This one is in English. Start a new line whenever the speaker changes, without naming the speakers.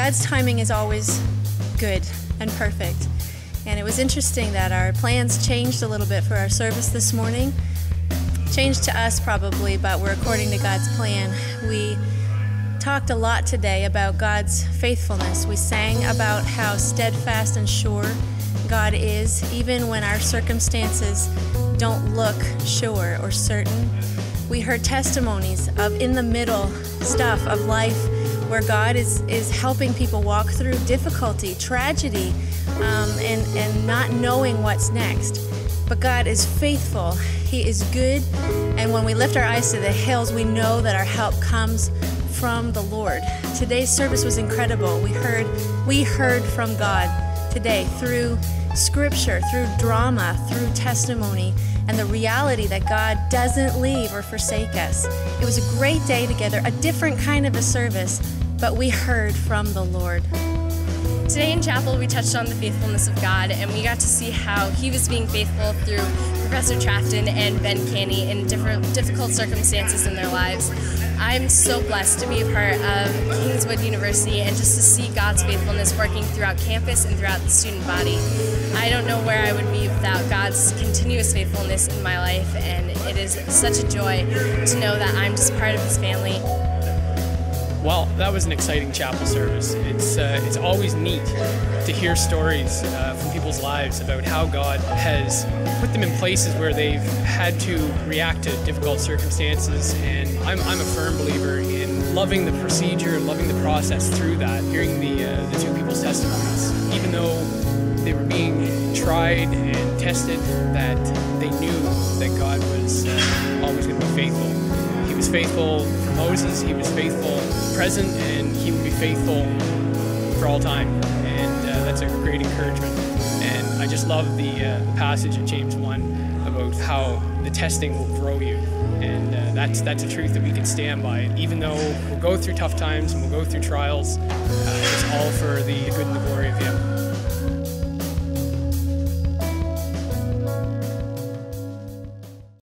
God's timing is always good and perfect. And it was interesting that our plans changed a little bit for our service this morning. Changed to us probably, but we're according to God's plan. We talked a lot today about God's faithfulness. We sang about how steadfast and sure God is, even when our circumstances don't look sure or certain. We heard testimonies of in the middle stuff of life where God is helping people walk through difficulty, tragedy, and not knowing what's next. But God is faithful. He is good. And when we lift our eyes to the hills, we know that our help comes from the Lord. Today's service was incredible. We heard from God today through scripture, through drama, through testimony, and the reality that God doesn't leave or forsake us. It was a great day together, a different kind of a service, but we heard from the Lord.
Today in chapel, we touched on the faithfulness of God, and we got to see how He was being faithful through Professor Trafton and Ben Canny in difficult circumstances in their lives. I'm so blessed to be a part of Kingswood University and just to see God's faithfulness working throughout campus and throughout the student body. I don't know where I would be without God's continuous faithfulness in my life, and it is such a joy to know that I'm just part of His family.
Well, that was an exciting chapel service. It's always neat to hear stories from people's lives about how God has put them in places where they've had to react to difficult circumstances, and I'm a firm believer in loving the procedure and loving the process through that, hearing the two people's testimonies. Even though they were being tried and tested, that they knew that God was always going to be faithful. He was faithful for Moses, He was faithful present, and He will be faithful for all time. And that's a great encouragement. And I just love the passage in James 1 about how the testing will grow you. And that's a truth that we can stand by. And even though we'll go through tough times and we'll go through trials, it's all for the good and the glory of Him.